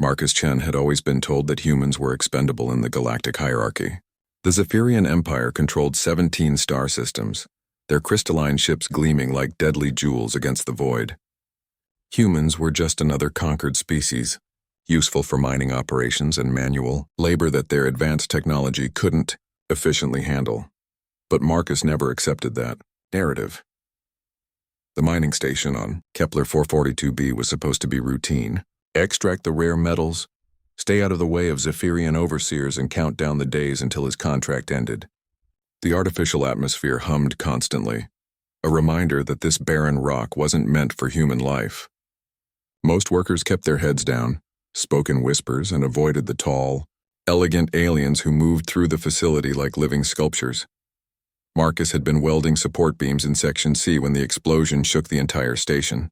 Marcus Chen had always been told that humans were expendable in the galactic hierarchy. The Zephyrian Empire controlled 17 star systems, their crystalline ships gleaming like deadly jewels against the void. Humans were just another conquered species, useful for mining operations and manual labor that their advanced technology couldn't efficiently handle. But Marcus never accepted that narrative. The mining station on Kepler 442b was supposed to be routine. Extract the rare metals, stay out of the way of Zephyrian overseers, and count down the days until his contract ended. The artificial atmosphere hummed constantly, a reminder that this barren rock wasn't meant for human life. Most workers kept their heads down, spoke in whispers, and avoided the tall, elegant aliens who moved through the facility like living sculptures. Marcus had been welding support beams in Section C when the explosion shook the entire station.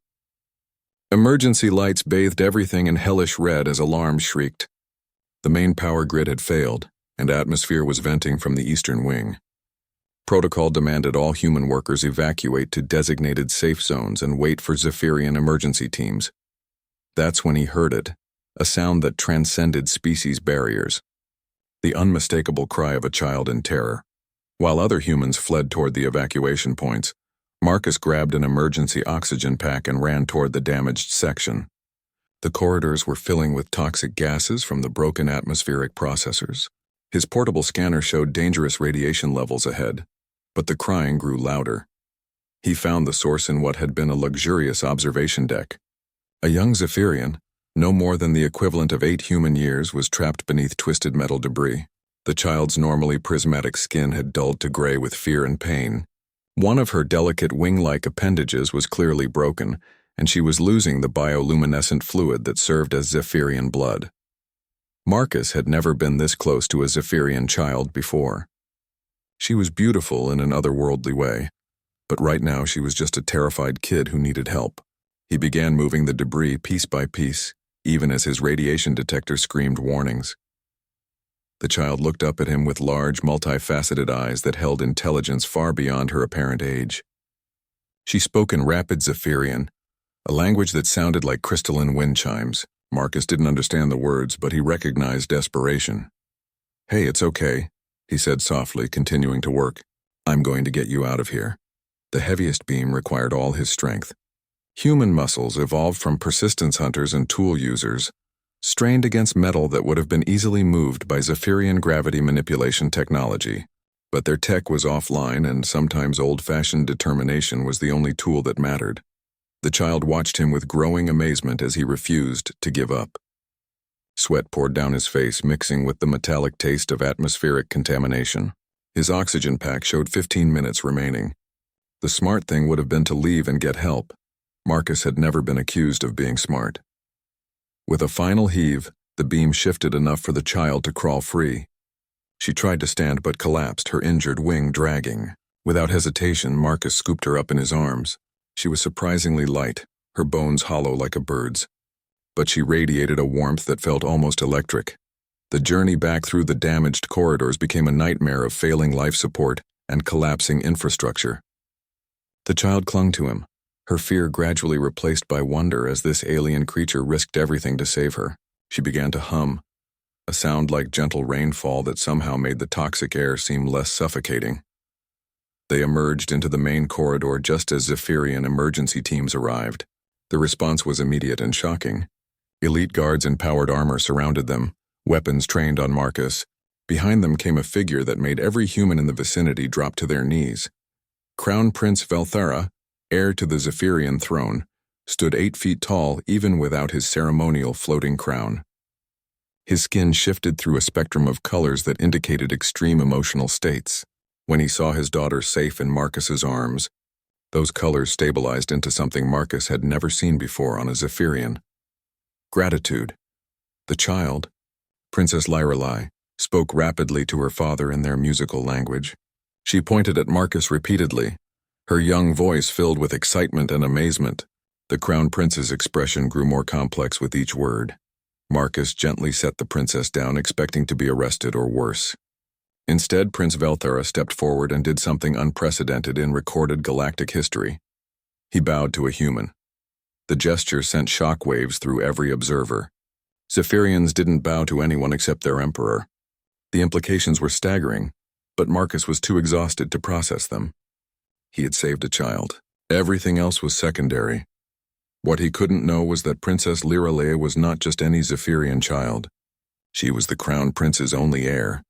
Emergency lights bathed everything in hellish red as alarms shrieked. The main power grid had failed, and atmosphere was venting from the eastern wing. Protocol demanded all human workers evacuate to designated safe zones and wait for Zephyrian emergency teams. That's when he heard it, a sound that transcended species barriers. The unmistakable cry of a child in terror. While other humans fled toward the evacuation points, Marcus grabbed an emergency oxygen pack and ran toward the damaged section. The corridors were filling with toxic gases from the broken atmospheric processors. His portable scanner showed dangerous radiation levels ahead, but the crying grew louder. He found the source in what had been a luxurious observation deck. A young Zephyrian, no more than the equivalent of 8 human years, was trapped beneath twisted metal debris. The child's normally prismatic skin had dulled to gray with fear and pain. One of her delicate wing-like appendages was clearly broken, and she was losing the bioluminescent fluid that served as Zephyrian blood. Marcus had never been this close to a Zephyrian child before. She was beautiful in an otherworldly way, but right now she was just a terrified kid who needed help. He began moving the debris piece by piece, even as his radiation detector screamed warnings. The child looked up at him with large, multifaceted eyes that held intelligence far beyond her apparent age. She spoke in rapid Zephyrian, a language that sounded like crystalline wind chimes. Marcus didn't understand the words, but he recognized desperation. "Hey, it's okay," he said softly, continuing to work. "I'm going to get you out of here." The heaviest beam required all his strength. Human muscles, evolved from persistence hunters and tool users, strained against metal that would have been easily moved by Zephyrian gravity manipulation technology. But their tech was offline, and sometimes old-fashioned determination was the only tool that mattered. The child watched him with growing amazement as he refused to give up. Sweat poured down his face, mixing with the metallic taste of atmospheric contamination. His oxygen pack showed 15 minutes remaining. The smart thing would have been to leave and get help. Marcus had never been accused of being smart. With a final heave, the beam shifted enough for the child to crawl free. She tried to stand but collapsed, her injured wing dragging. Without hesitation, Marcus scooped her up in his arms. She was surprisingly light, her bones hollow like a bird's. But she radiated a warmth that felt almost electric. The journey back through the damaged corridors became a nightmare of failing life support and collapsing infrastructure. The child clung to him, her fear gradually replaced by wonder as this alien creature risked everything to save her. She began to hum, a sound like gentle rainfall that somehow made the toxic air seem less suffocating. They emerged into the main corridor just as Zephyrian emergency teams arrived. The response was immediate and shocking. Elite guards in powered armor surrounded them, weapons trained on Marcus. Behind them came a figure that made every human in the vicinity drop to their knees. Crown Prince Velthara, heir to the Zephyrian throne, stood 8 feet tall even without his ceremonial floating crown. His skin shifted through a spectrum of colors that indicated extreme emotional states. When he saw his daughter safe in Marcus's arms, those colors stabilized into something Marcus had never seen before on a Zephyrian. Gratitude. The child, Princess Lyrelai, spoke rapidly to her father in their musical language. She pointed at Marcus repeatedly, her young voice filled with excitement and amazement. The Crown Prince's expression grew more complex with each word. Marcus gently set the princess down, expecting to be arrested or worse. Instead, Prince Velthara stepped forward and did something unprecedented in recorded galactic history. He bowed to a human. The gesture sent shockwaves through every observer. Zephyrians didn't bow to anyone except their emperor. The implications were staggering, but Marcus was too exhausted to process them. He had saved a child. Everything else was secondary. What he couldn't know was that Princess Liralea was not just any Zephyrian child. She was the Crown Prince's only heir,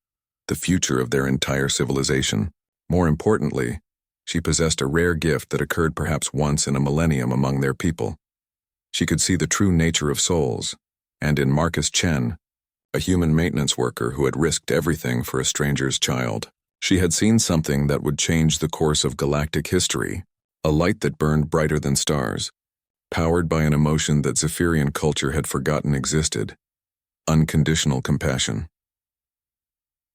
the future of their entire civilization. More importantly, she possessed a rare gift that occurred perhaps once in a millennium among their people. She could see the true nature of souls, and in Marcus Chen, a human maintenance worker who had risked everything for a stranger's child, she had seen something that would change the course of galactic history, a light that burned brighter than stars, powered by an emotion that Zephyrian culture had forgotten existed: unconditional compassion.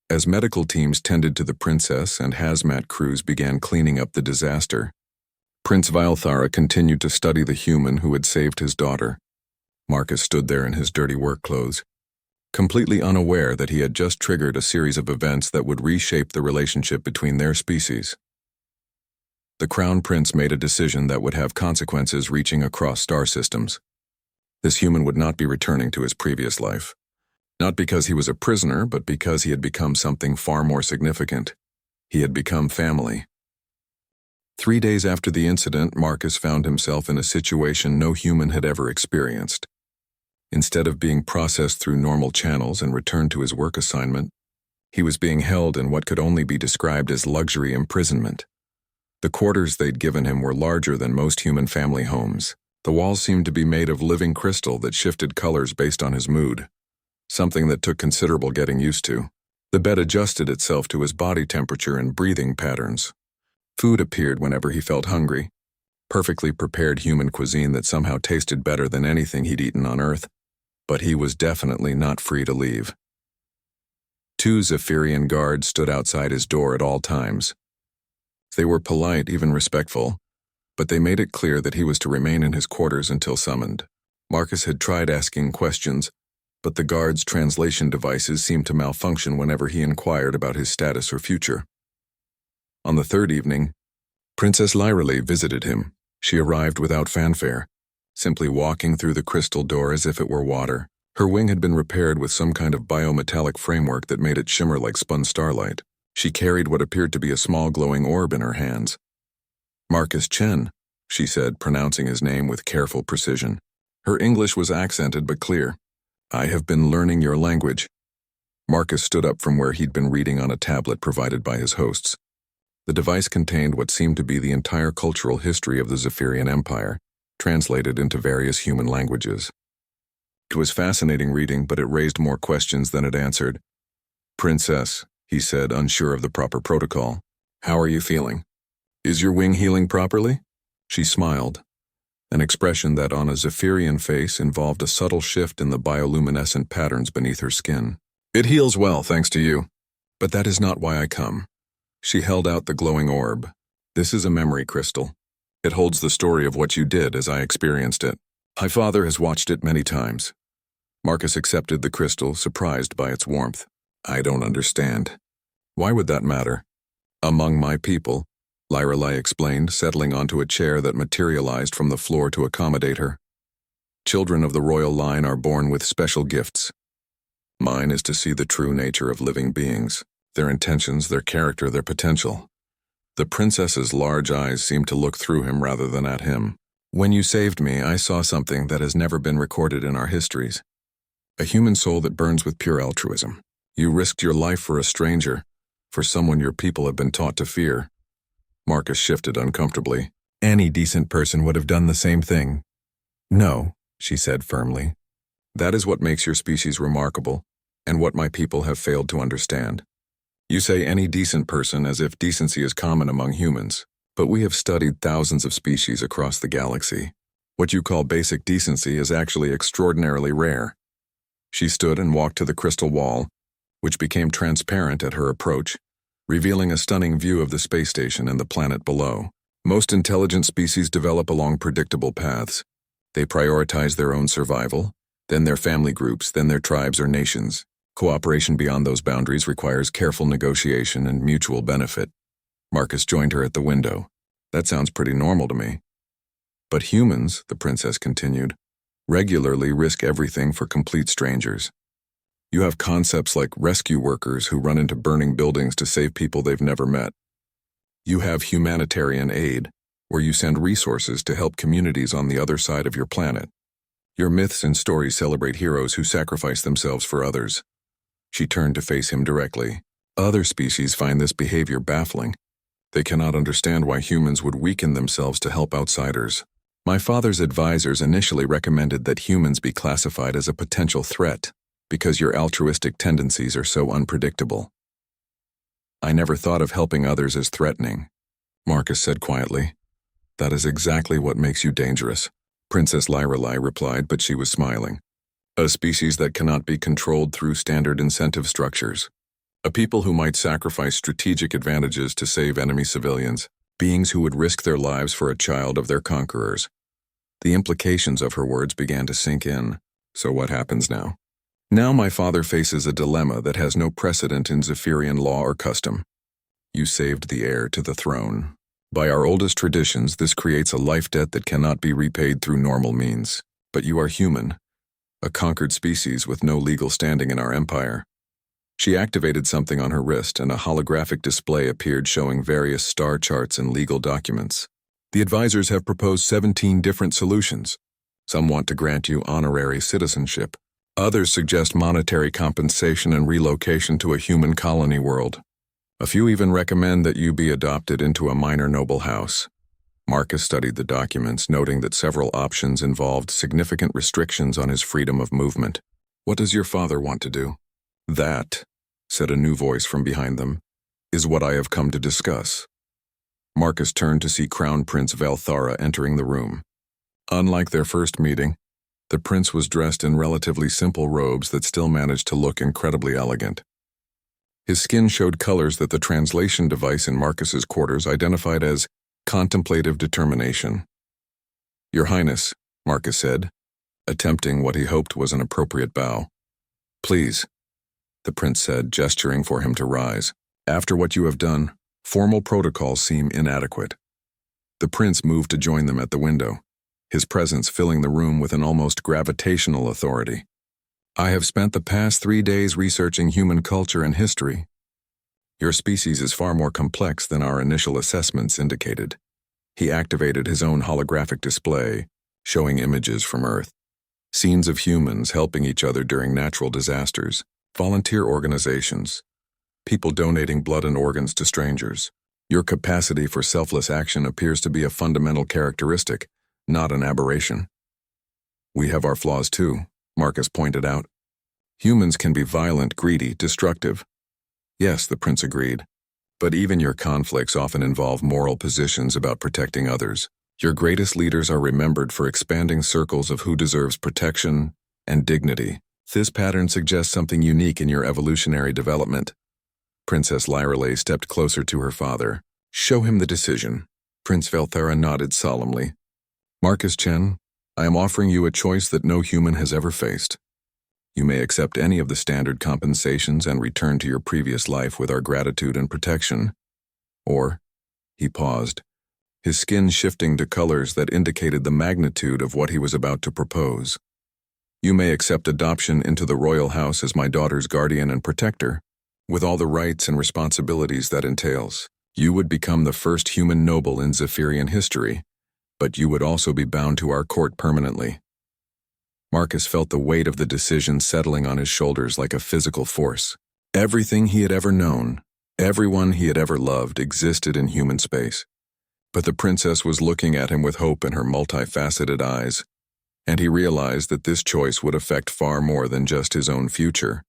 As medical teams tended to the princess and hazmat crews began cleaning up the disaster, Prince Vilthara continued to study the human who had saved his daughter. Marcus stood there in his dirty work clothes, completely unaware that he had just triggered a series of events that would reshape the relationship between their species. The Crown Prince made a decision that would have consequences reaching across star systems. This human would not be returning to his previous life. Not because he was a prisoner, but because he had become something far more significant. He had become family. 3 days after the incident, Marcus found himself in a situation no human had ever experienced. Instead of being processed through normal channels and returned to his work assignment, he was being held in what could only be described as luxury imprisonment. The quarters they'd given him were larger than most human family homes. The walls seemed to be made of living crystal that shifted colors based on his mood, something that took considerable getting used to. The bed adjusted itself to his body temperature and breathing patterns. Food appeared whenever he felt hungry, perfectly prepared human cuisine that somehow tasted better than anything he'd eaten on Earth. But he was definitely not free to leave. 2 Zephyrian guards stood outside his door at all times. They were polite, even respectful, but they made it clear that he was to remain in his quarters until summoned. Marcus had tried asking questions, but the guards' translation devices seemed to malfunction whenever he inquired about his status or future. On the 3rd evening, Princess Liralea visited him. She arrived without fanfare, simply walking through the crystal door as if it were water. Her wing had been repaired with some kind of biometallic framework that made it shimmer like spun starlight. She carried what appeared to be a small glowing orb in her hands. "Marcus Chen," she said, pronouncing his name with careful precision. Her English was accented but clear. "I have been learning your language." Marcus stood up from where he'd been reading on a tablet provided by his hosts. The device contained what seemed to be the entire cultural history of the Zephyrian Empire, translated into various human languages. It was fascinating reading, but it raised more questions than it answered. "Princess," he said, unsure of the proper protocol, "how are you feeling? Is your wing healing properly?" She smiled, an expression that on a Zephyrian face involved a subtle shift in the bioluminescent patterns beneath her skin. "It heals well, thanks to you. But that is not why I come." She held out the glowing orb. "This is a memory crystal. It holds the story of what you did as I experienced it. My father has watched it many times." Marcus accepted the crystal, surprised by its warmth. "I don't understand. Why would that matter?" "Among my people," Liralea explained, settling onto a chair that materialized from the floor to accommodate her. "Children of the royal line are born with special gifts. Mine is to see the true nature of living beings, their intentions, their character, their potential." The princess's large eyes seemed to look through him rather than at him. "When you saved me, I saw something that has never been recorded in our histories. A human soul that burns with pure altruism. You risked your life for a stranger, for someone your people have been taught to fear." Marcus shifted uncomfortably. "Any decent person would have done the same thing." "No," she said firmly. "That is what makes your species remarkable, and what my people have failed to understand. You say any decent person as if decency is common among humans, but we have studied thousands of species across the galaxy. What you call basic decency is actually extraordinarily rare." She stood and walked to the crystal wall, which became transparent at her approach, revealing a stunning view of the space station and the planet below. Most intelligent species develop along predictable paths. They prioritize their own survival, then their family groups, then their tribes or nations. Cooperation beyond those boundaries requires careful negotiation and mutual benefit. Marcus joined her at the window. "That sounds pretty normal to me." "But humans," the princess continued, regularly risk everything for complete strangers. You have concepts like rescue workers who run into burning buildings to save people they've never met. You have humanitarian aid, where you send resources to help communities on the other side of your planet. Your myths and stories celebrate heroes who sacrifice themselves for others. She turned to face him directly. Other species find this behavior baffling. They cannot understand why humans would weaken themselves to help outsiders. My father's advisors initially recommended that humans be classified as a potential threat because your altruistic tendencies are so unpredictable. I never thought of helping others as threatening, Marcus said quietly. That is exactly what makes you dangerous, Princess Lyrelai replied, but she was smiling. A species that cannot be controlled through standard incentive structures. A people who might sacrifice strategic advantages to save enemy civilians. Beings who would risk their lives for a child of their conquerors. The implications of her words began to sink in. So what happens now? Now my father faces a dilemma that has no precedent in Zephyrian law or custom. You saved the heir to the throne. By our oldest traditions, this creates a life debt that cannot be repaid through normal means. But you are human, a conquered species with no legal standing in our empire. She activated something on her wrist, and a holographic display appeared showing various star charts and legal documents. The advisors have proposed 17 different solutions. Some want to grant you honorary citizenship. Others suggest monetary compensation and relocation to a human colony world. A few even recommend that you be adopted into a minor noble house. Marcus studied the documents, noting that several options involved significant restrictions on his freedom of movement. What does your father want to do? That, said a new voice from behind them, is what I have come to discuss. Marcus turned to see Crown Prince Valthara entering the room. Unlike their first meeting, the prince was dressed in relatively simple robes that still managed to look incredibly elegant. His skin showed colors that the translation device in Marcus's quarters identified as contemplative determination. Your Highness, Marcus said, attempting what he hoped was an appropriate bow. Please, the prince said, gesturing for him to rise. After what you have done, formal protocols seem inadequate. The prince moved to join them at the window, his presence filling the room with an almost gravitational authority. I have spent the past 3 days researching human culture and history. Your species is far more complex than our initial assessments indicated. He activated his own holographic display, showing images from Earth. Scenes of humans helping each other during natural disasters, volunteer organizations, people donating blood and organs to strangers. Your capacity for selfless action appears to be a fundamental characteristic, not an aberration. We have our flaws too, Marcus pointed out. Humans can be violent, greedy, destructive. Yes, the prince agreed. But even your conflicts often involve moral positions about protecting others. Your greatest leaders are remembered for expanding circles of who deserves protection and dignity. This pattern suggests something unique in your evolutionary development. Princess Lyrelai stepped closer to her father. Show him the decision. Prince Valthara nodded solemnly. Marcus Chen, I am offering you a choice that no human has ever faced. You may accept any of the standard compensations and return to your previous life with our gratitude and protection. Or, he paused, his skin shifting to colors that indicated the magnitude of what he was about to propose. You may accept adoption into the royal house as my daughter's guardian and protector, with all the rights and responsibilities that entails. You would become the first human noble in Zephyrian history, but you would also be bound to our court permanently. Marcus felt the weight of the decision settling on his shoulders like a physical force. Everything he had ever known, everyone he had ever loved existed in human space. But the princess was looking at him with hope in her multifaceted eyes, and he realized that this choice would affect far more than just his own future.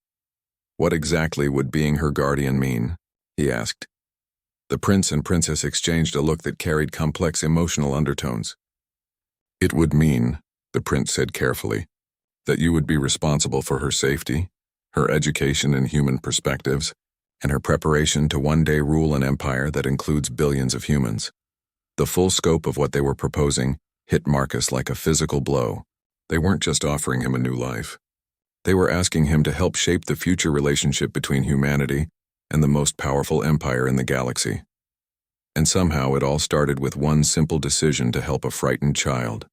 What exactly would being her guardian mean? He asked. The prince and princess exchanged a look that carried complex emotional undertones. It would mean, the prince said carefully, that you would be responsible for her safety, her education in human perspectives, and her preparation to one day rule an empire that includes billions of humans. The full scope of what they were proposing hit Marcus like a physical blow. They weren't just offering him a new life. They were asking him to help shape the future relationship between humanity and the most powerful empire in the galaxy. And somehow it all started with one simple decision to help a frightened child.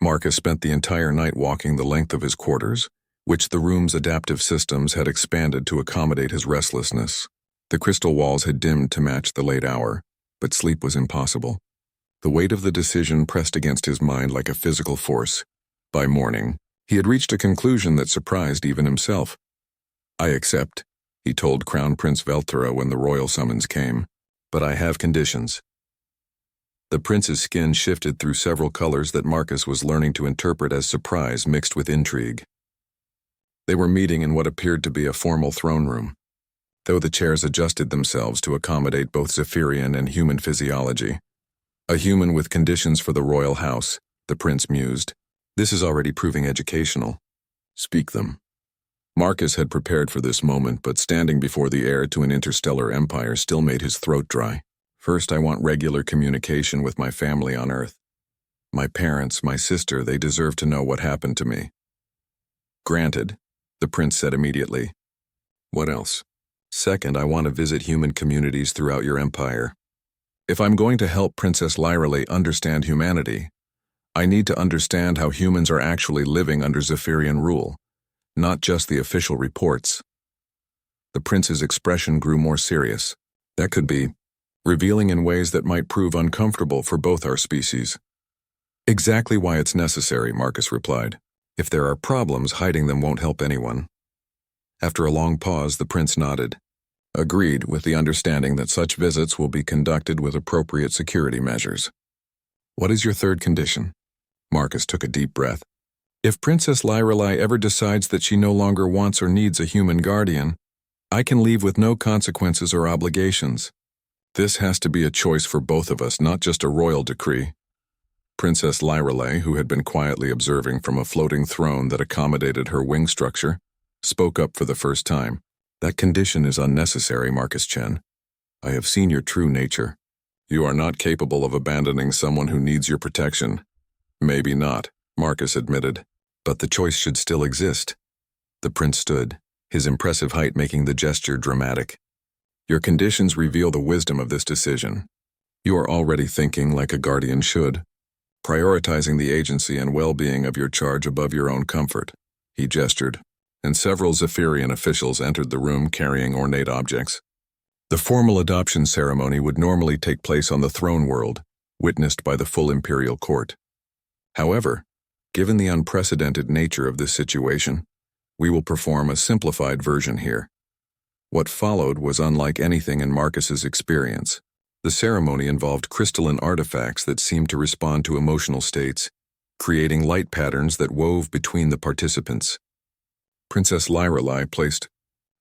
Marcus spent the entire night walking the length of his quarters, which the room's adaptive systems had expanded to accommodate his restlessness. The crystal walls had dimmed to match the late hour, but sleep was impossible. The weight of the decision pressed against his mind like a physical force. By morning, he had reached a conclusion that surprised even himself. "I accept," he told Crown Prince Veltera when the royal summons came, "but I have conditions." The prince's skin shifted through several colors that Marcus was learning to interpret as surprise mixed with intrigue. They were meeting in what appeared to be a formal throne room, though the chairs adjusted themselves to accommodate both Zephyrian and human physiology. "A human with conditions for the royal house," the prince mused. "This is already proving educational. Speak them." Marcus had prepared for this moment, but standing before the heir to an interstellar empire still made his throat dry. "First, I want regular communication with my family on Earth. My parents, my sister, they deserve to know what happened to me." "Granted," the prince said immediately. "What else?" "Second, I want to visit human communities throughout your empire. If I'm going to help Princess Lyrale understand humanity, I need to understand how humans are actually living under Zephyrian rule, not just the official reports." The prince's expression grew more serious. "That could be revealing in ways that might prove uncomfortable for both our species." "Exactly why it's necessary," Marcus replied. "If there are problems, hiding them won't help anyone." After a long pause, the prince nodded. "Agreed, with the understanding that such visits will be conducted with appropriate security measures." "What is your third condition?" Marcus took a deep breath. "If Princess Lyrale ever decides that she no longer wants or needs a human guardian, I can leave with no consequences or obligations. This has to be a choice for both of us, not just a royal decree." Princess Lyrale, who had been quietly observing from a floating throne that accommodated her wing structure, spoke up for the first time. "That condition is unnecessary, Marcus Chen. I have seen your true nature. You are not capable of abandoning someone who needs your protection." "Maybe not," Marcus admitted, "but the choice should still exist." The prince stood, his impressive height making the gesture dramatic. "Your conditions reveal the wisdom of this decision. You are already thinking like a guardian should, prioritizing the agency and well-being of your charge above your own comfort." He gestured, and several Zephyrian officials entered the room carrying ornate objects. The formal adoption ceremony would normally take place on the throne world, witnessed by the full imperial court. However, given the unprecedented nature of this situation, we will perform a simplified version here. What followed was unlike anything in Marcus's experience. The ceremony involved crystalline artifacts that seemed to respond to emotional states, creating light patterns that wove between the participants. Princess Lyrale placed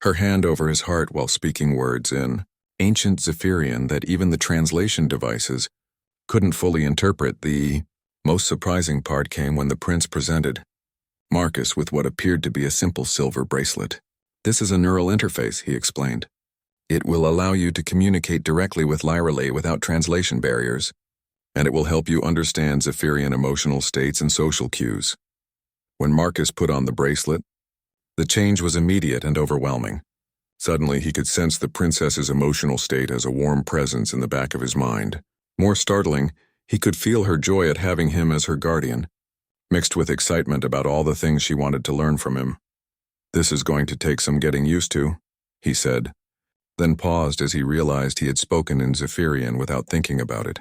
her hand over his heart while speaking words in ancient Zephyrian that even the translation devices couldn't fully interpret. The most surprising part came when the prince presented Marcus with what appeared to be a simple silver bracelet. "This is a neural interface," he explained. "It will allow you to communicate directly with Lyrale without translation barriers, and it will help you understand Zephyrian emotional states and social cues." When Marcus put on the bracelet, the change was immediate and overwhelming. Suddenly, he could sense the princess's emotional state as a warm presence in the back of his mind. More startling, he could feel her joy at having him as her guardian, mixed with excitement about all the things she wanted to learn from him. "This is going to take some getting used to," he said, then paused as he realized he had spoken in Zephyrian without thinking about it.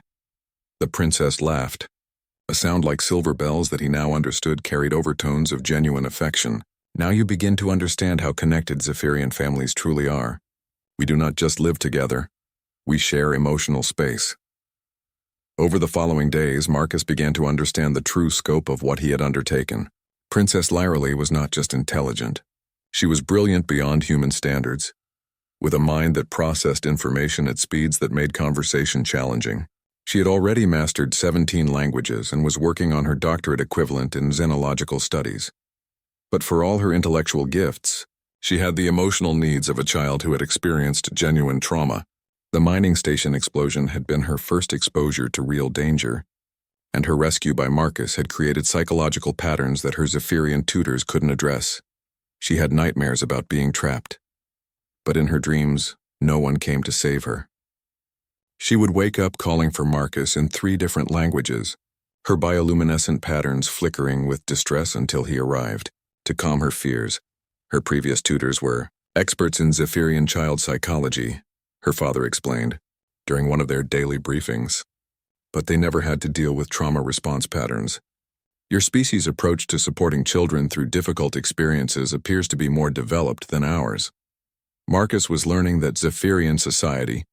The princess laughed. A sound like silver bells that he now understood carried overtones of genuine affection. "Now you begin to understand how connected Zephyrian families truly are. We do not just live together. We share emotional space." Over the following days, Marcus began to understand the true scope of what he had undertaken. Princess Lyrale was not just intelligent. She was brilliant beyond human standards, with a mind that processed information at speeds that made conversation challenging. She had already mastered 17 languages and was working on her doctorate equivalent in xenological studies. But for all her intellectual gifts, she had the emotional needs of a child who had experienced genuine trauma. The mining station explosion had been her first exposure to real danger, and her rescue by Marcus had created psychological patterns that her Zephyrian tutors couldn't address. She had nightmares about being trapped, but in her dreams, no one came to save her. She would wake up calling for Marcus in 3 different languages, her bioluminescent patterns flickering with distress until he arrived. To calm her fears, her previous tutors were experts in Zephyrian child psychology, her father explained, during one of their daily briefings. But they never had to deal with trauma response patterns. Your species' approach to supporting children through difficult experiences appears to be more developed than ours. Marcus was learning that Zephyrian society,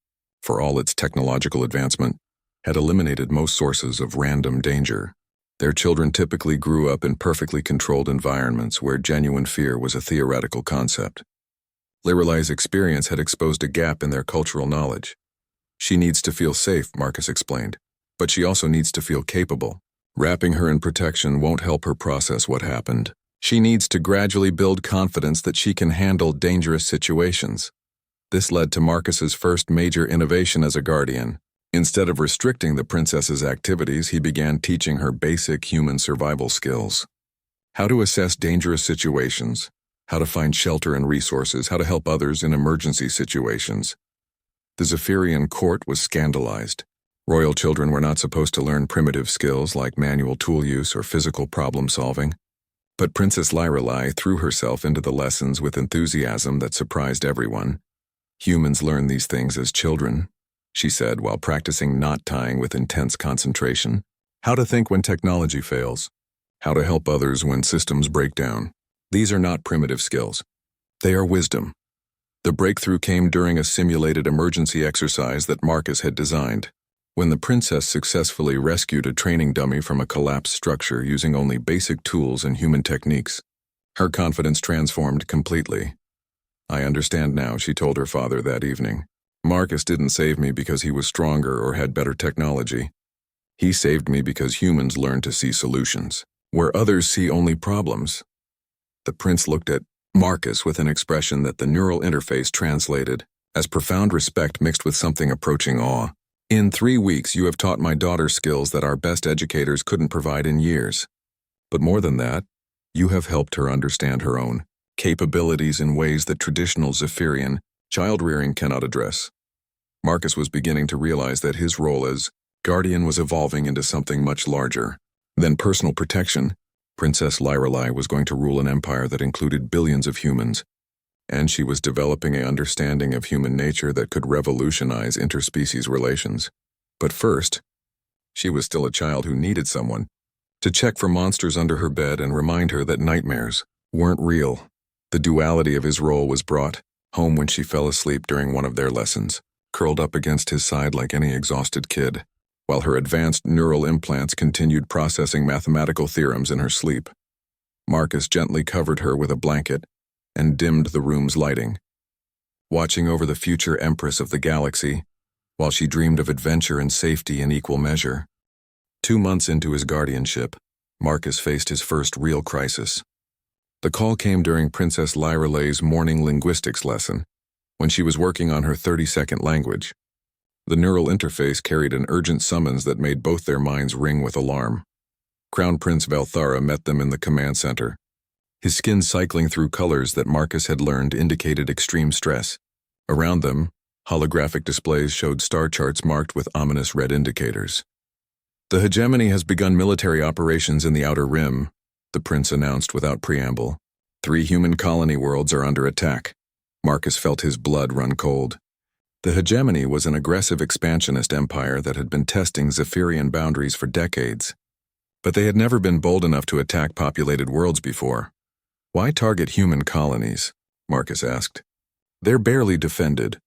for all its technological advancement, had eliminated most sources of random danger. Their children typically grew up in perfectly controlled environments where genuine fear was a theoretical concept. Lorelai's experience had exposed a gap in their cultural knowledge. She needs to feel safe, Marcus explained, but she also needs to feel capable. Wrapping her in protection won't help her process what happened. She needs to gradually build confidence that she can handle dangerous situations. This led to Marcus's first major innovation as a guardian. Instead of restricting the princess's activities, he began teaching her basic human survival skills. How to assess dangerous situations, how to find shelter and resources, how to help others in emergency situations. The Zephyrian court was scandalized. Royal children were not supposed to learn primitive skills like manual tool use or physical problem solving. But Princess Lorelai threw herself into the lessons with enthusiasm that surprised everyone. Humans learn these things as children, she said while practicing knot tying with intense concentration. How to think when technology fails. How to help others when systems break down. These are not primitive skills. They are wisdom. The breakthrough came during a simulated emergency exercise that Marcus had designed. When the princess successfully rescued a training dummy from a collapsed structure using only basic tools and human techniques, her confidence transformed completely. I understand now, she told her father that evening. Marcus didn't save me because he was stronger or had better technology. He saved me because humans learn to see solutions, where others see only problems. The prince looked at Marcus with an expression that the neural interface translated as profound respect mixed with something approaching awe. In 3 weeks, you have taught my daughter skills that our best educators couldn't provide in years. But more than that, you have helped her understand her own capabilities in ways that traditional Zephyrian child-rearing cannot address. Marcus was beginning to realize that his role as guardian was evolving into something much larger than personal protection. Princess Lorelai was going to rule an empire that included billions of humans, and she was developing an understanding of human nature that could revolutionize interspecies relations. But first, she was still a child who needed someone to check for monsters under her bed and remind her that nightmares weren't real. The duality of his role was brought home when she fell asleep during one of their lessons, curled up against his side like any exhausted kid, while her advanced neural implants continued processing mathematical theorems in her sleep. Marcus gently covered her with a blanket and dimmed the room's lighting, watching over the future empress of the galaxy, while she dreamed of adventure and safety in equal measure. 2 months into his guardianship, Marcus faced his first real crisis. The call came during Princess Lorelai's morning linguistics lesson, when she was working on her 32nd language. The neural interface carried an urgent summons that made both their minds ring with alarm. Crown Prince Valthara met them in the command center. His skin cycling through colors that Marcus had learned indicated extreme stress. Around them, holographic displays showed star charts marked with ominous red indicators. The hegemony has begun military operations in the Outer Rim, the prince announced without preamble. 3 human colony worlds are under attack. Marcus felt his blood run cold. The hegemony was an aggressive expansionist empire that had been testing Zephyrian boundaries for decades. But they had never been bold enough to attack populated worlds before. Why target human colonies? Marcus asked. They're barely defended.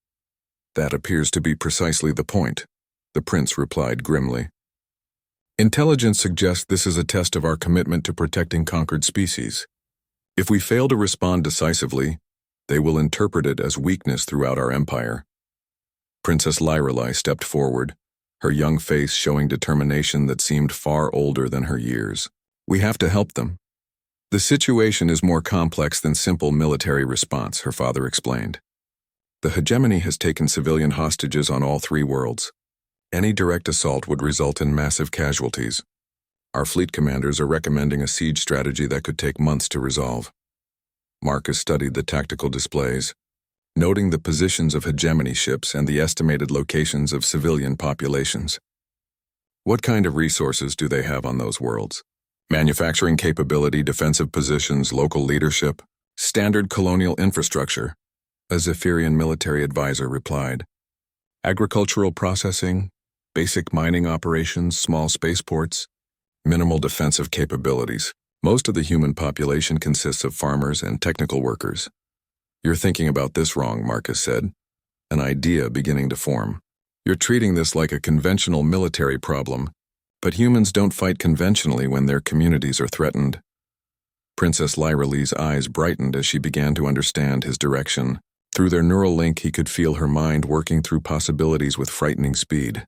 That appears to be precisely the point, the prince replied grimly. Intelligence suggests this is a test of our commitment to protecting conquered species. If we fail to respond decisively, they will interpret it as weakness throughout our empire. Princess Lorelai stepped forward, her young face showing determination that seemed far older than her years. We have to help them. The situation is more complex than simple military response, her father explained. The hegemony has taken civilian hostages on all 3 worlds. Any direct assault would result in massive casualties. Our fleet commanders are recommending a siege strategy that could take months to resolve. Marcus studied the tactical displays, noting the positions of hegemony ships and the estimated locations of civilian populations. What kind of resources do they have on those worlds? Manufacturing capability, defensive positions, local leadership, standard colonial infrastructure, a Zephyrian military advisor replied. Agricultural processing, basic mining operations, small spaceports, minimal defensive capabilities. Most of the human population consists of farmers and technical workers. You're thinking about this wrong, Marcus said, an idea beginning to form. You're treating this like a conventional military problem, but humans don't fight conventionally when their communities are threatened. Princess Lyralee's eyes brightened as she began to understand his direction. Through their neural link, he could feel her mind working through possibilities with frightening speed.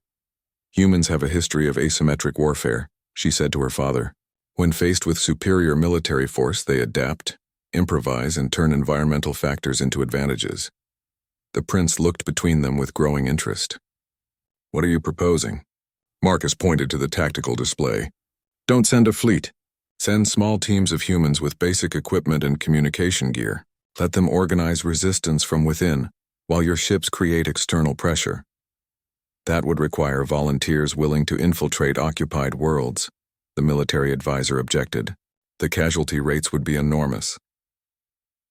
Humans have a history of asymmetric warfare, she said to her father. When faced with superior military force, they adapt, improvise, and turn environmental factors into advantages. The prince looked between them with growing interest. What are you proposing? Marcus pointed to the tactical display. Don't send a fleet. Send small teams of humans with basic equipment and communication gear. Let them organize resistance from within, while your ships create external pressure. That would require volunteers willing to infiltrate occupied worlds, the military advisor objected. The casualty rates would be enormous.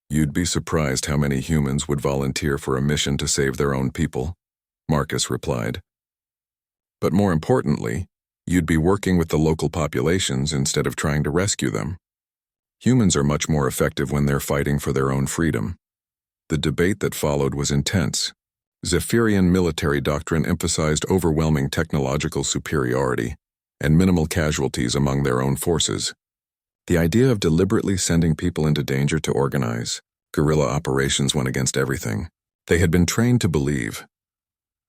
You'd be surprised how many humans would volunteer for a mission to save their own people, Marcus replied. But more importantly, you'd be working with the local populations instead of trying to rescue them. Humans are much more effective when they're fighting for their own freedom. The debate that followed was intense. Zephyrian military doctrine emphasized overwhelming technological superiority and minimal casualties among their own forces. The idea of deliberately sending people into danger to organize guerrilla operations went against everything they had been trained to believe.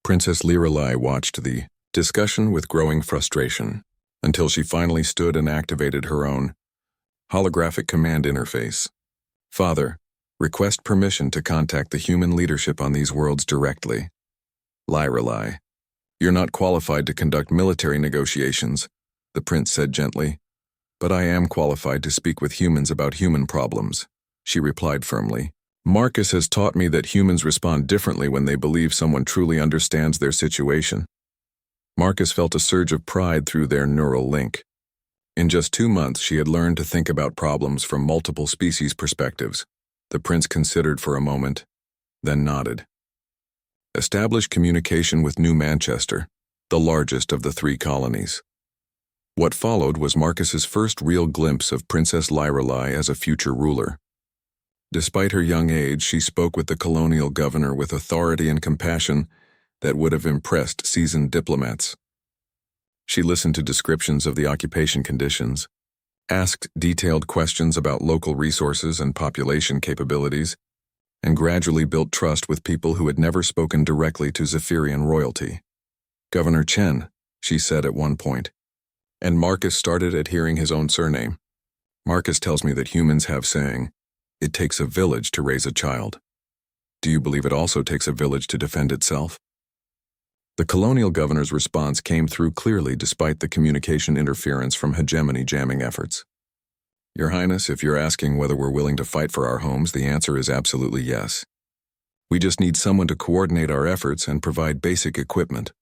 Princess Lyralee watched the discussion with growing frustration until she finally stood and activated her own holographic command interface. Father, request permission to contact the human leadership on these worlds directly. Lyralee, you're not qualified to conduct military negotiations, the prince said gently. But I am qualified to speak with humans about human problems, she replied firmly. Marcus has taught me that humans respond differently when they believe someone truly understands their situation. Marcus felt a surge of pride through their neural link. In just 2 months, she had learned to think about problems from multiple species' perspectives. The prince considered for a moment, then nodded. Establish communication with New Manchester, the largest of the 3 colonies. What followed was Marcus's first real glimpse of Princess Lyralee as a future ruler. Despite her young age, she spoke with the colonial governor with authority and compassion that would have impressed seasoned diplomats. She listened to descriptions of the occupation conditions, asked detailed questions about local resources and population capabilities, and gradually built trust with people who had never spoken directly to Zephyrian royalty. Governor Chen, she said at one point, and Marcus started adhering his own surname. Marcus tells me that humans have saying, it takes a village to raise a child. Do you believe it also takes a village to defend itself? The colonial governor's response came through clearly despite the communication interference from hegemony jamming efforts. Your Highness, if you're asking whether we're willing to fight for our homes, the answer is absolutely yes. We just need someone to coordinate our efforts and provide basic equipment.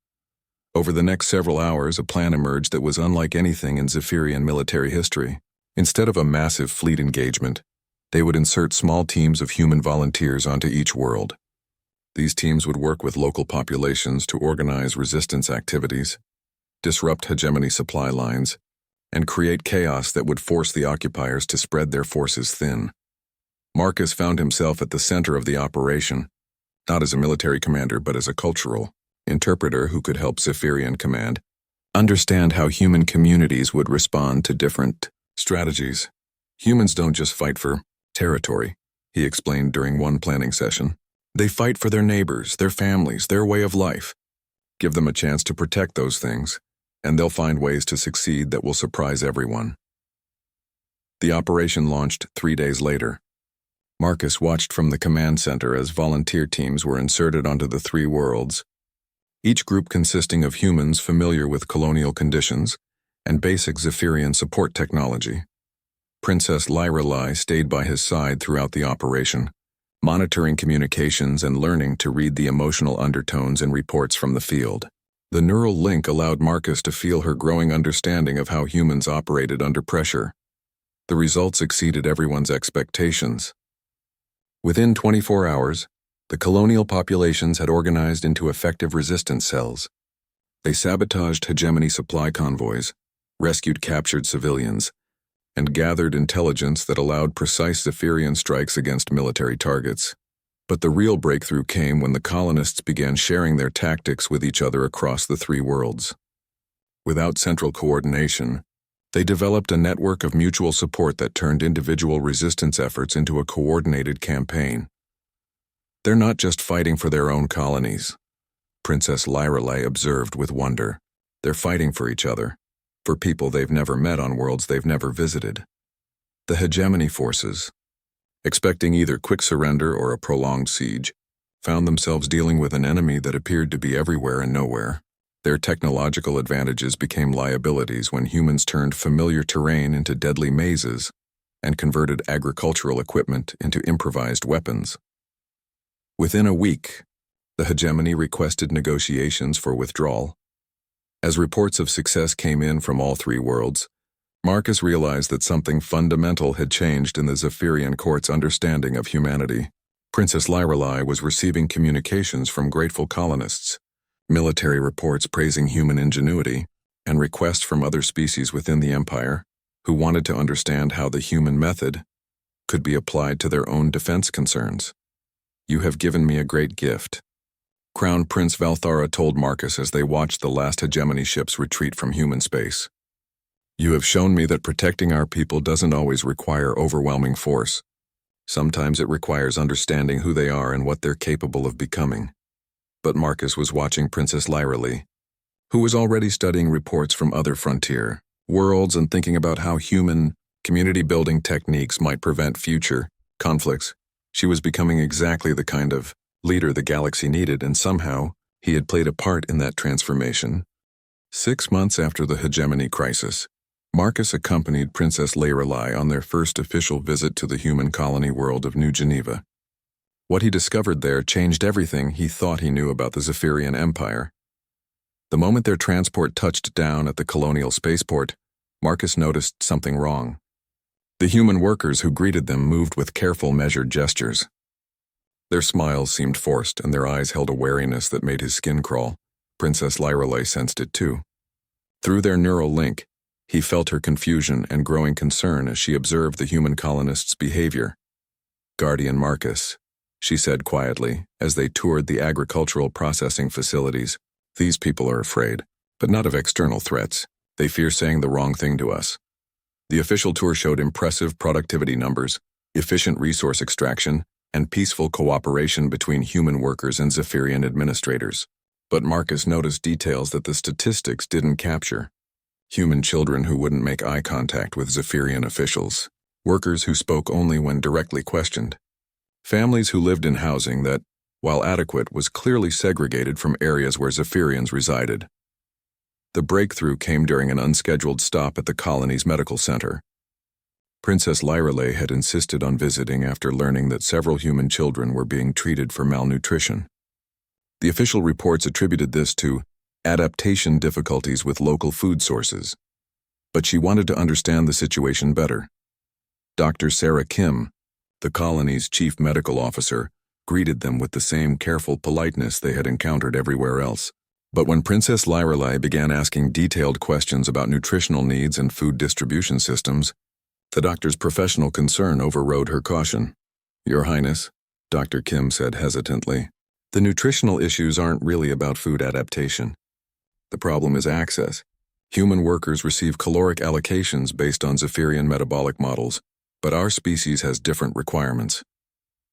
Over the next several hours, a plan emerged that was unlike anything in Zephyrian military history. Instead of a massive fleet engagement, they would insert small teams of human volunteers onto each world. These teams would work with local populations to organize resistance activities, disrupt hegemony supply lines, and create chaos that would force the occupiers to spread their forces thin. Marcus found himself at the center of the operation, not as a military commander but as a cultural interpreter who could help Zephyrian command understand how human communities would respond to different strategies. Humans don't just fight for territory, he explained during one planning session. They fight for their neighbors, their families, their way of life. Give them a chance to protect those things, and they'll find ways to succeed that will surprise everyone. The operation launched 3 days later. Marcus watched from the command center as volunteer teams were inserted onto the 3 worlds, each group consisting of humans familiar with colonial conditions and basic Zephyrian support technology. Princess Lyralee stayed by his side throughout the operation, monitoring communications and learning to read the emotional undertones in reports from the field. The neural link allowed Marcus to feel her growing understanding of how humans operated under pressure. The results exceeded everyone's expectations. Within 24 hours, the colonial populations had organized into effective resistance cells. They sabotaged hegemony supply convoys, rescued captured civilians, and gathered intelligence that allowed precise Zephyrian strikes against military targets. But the real breakthrough came when the colonists began sharing their tactics with each other across the three worlds. Without central coordination, they developed a network of mutual support that turned individual resistance efforts into a coordinated campaign. They're not just fighting for their own colonies, Princess Lyrelei observed with wonder. They're fighting for each other, for people they've never met on worlds they've never visited. The hegemony forces, expecting either quick surrender or a prolonged siege, found themselves dealing with an enemy that appeared to be everywhere and nowhere. Their technological advantages became liabilities when humans turned familiar terrain into deadly mazes and converted agricultural equipment into improvised weapons. Within a week, the hegemony requested negotiations for withdrawal. As reports of success came in from all three worlds, Marcus realized that something fundamental had changed in the Zephyrian court's understanding of humanity. Princess Lyrelei was receiving communications from grateful colonists, military reports praising human ingenuity, and requests from other species within the Empire who wanted to understand how the human method could be applied to their own defense concerns. "You have given me a great gift," Crown Prince Valthara told Marcus as they watched the last hegemony ships retreat from human space. "You have shown me that protecting our people doesn't always require overwhelming force. Sometimes it requires understanding who they are and what they're capable of becoming." But Marcus was watching Princess Lyrelei, who was already studying reports from other frontier worlds and thinking about how human community-building techniques might prevent future conflicts. She was becoming exactly the kind of leader the galaxy needed, and somehow he had played a part in that transformation. 6 months after the hegemony crisis, Marcus accompanied Princess Lyrelei on their first official visit to the human colony world of New Geneva. What he discovered there changed everything he thought he knew about the Zephyrian Empire. The moment their transport touched down at the colonial spaceport, Marcus noticed something wrong. The human workers who greeted them moved with careful, measured gestures. Their smiles seemed forced, and their eyes held a wariness that made his skin crawl. Princess Lyrelei sensed it too. Through their neural link, he felt her confusion and growing concern as she observed the human colonists' behavior. "Guardian Marcus," she said quietly as they toured the agricultural processing facilities, "these people are afraid, but not of external threats. They fear saying the wrong thing to us." The official tour showed impressive productivity numbers, efficient resource extraction, and peaceful cooperation between human workers and Zephyrian administrators. But Marcus noticed details that the statistics didn't capture. Human children who wouldn't make eye contact with Zephyrian officials, workers who spoke only when directly questioned, families who lived in housing that, while adequate, was clearly segregated from areas where Zephyrians resided. The breakthrough came during an unscheduled stop at the colony's medical center. Princess Lyrelei had insisted on visiting after learning that several human children were being treated for malnutrition. The official reports attributed this to adaptation difficulties with local food sources, but she wanted to understand the situation better. Dr. Sarah Kim, the colony's chief medical officer, greeted them with the same careful politeness they had encountered everywhere else. But when Princess Lyrelei began asking detailed questions about nutritional needs and food distribution systems, the doctor's professional concern overrode her caution. "Your Highness," Dr. Kim said hesitantly, "the nutritional issues aren't really about food adaptation. The problem is access. Human workers receive caloric allocations based on Zephyrian metabolic models, but our species has different requirements."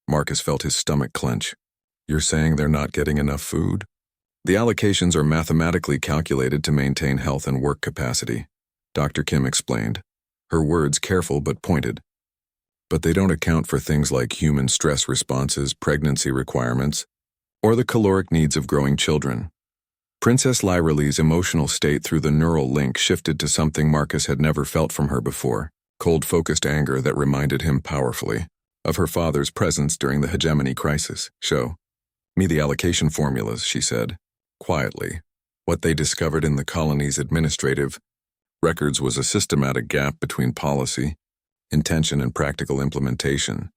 Marcus felt his stomach clench. "You're saying they're not getting enough food?" "The allocations are mathematically calculated to maintain health and work capacity," Dr. Kim explained, her words careful but pointed. "But they don't account for things like human stress responses, pregnancy requirements, or the caloric needs of growing children." Princess Lyrelei's emotional state through the neural link shifted to something Marcus had never felt from her before, cold-focused anger that reminded him powerfully of her father's presence during the hegemony crisis. "Show me the allocation formulas," she said, quietly, What they discovered in the colony's administrative records was a systematic gap between policy, intention, and practical implementation.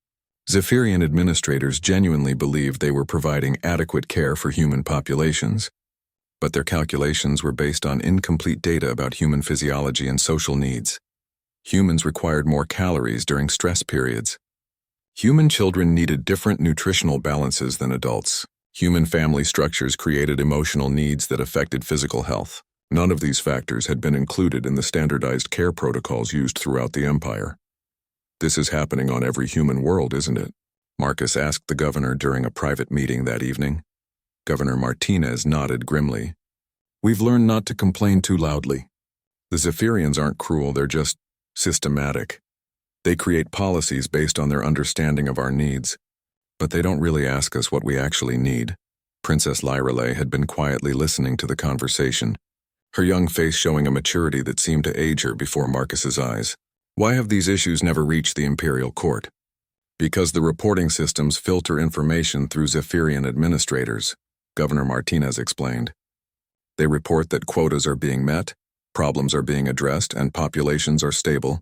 Zephyrian administrators genuinely believed they were providing adequate care for human populations, but their calculations were based on incomplete data about human physiology and social needs. Humans required more calories during stress periods. Human children needed different nutritional balances than adults. Human family structures created emotional needs that affected physical health. None of these factors had been included in the standardized care protocols used throughout the empire. This is happening on every human world, isn't it? Marcus asked the governor during a private meeting that evening. Governor Martinez nodded grimly. We've learned not to complain too loudly. The Zephyrians aren't cruel, they're just systematic. They create policies based on their understanding of our needs, but they don't really ask us what we actually need. Princess Lyrelay had been quietly listening to the conversation, her young face showing a maturity that seemed to age her before Marcus's eyes. Why have these issues never reached the imperial court? Because the reporting systems filter information through Zephyrian administrators, Governor Martinez explained. They report that quotas are being met, problems are being addressed, and populations are stable.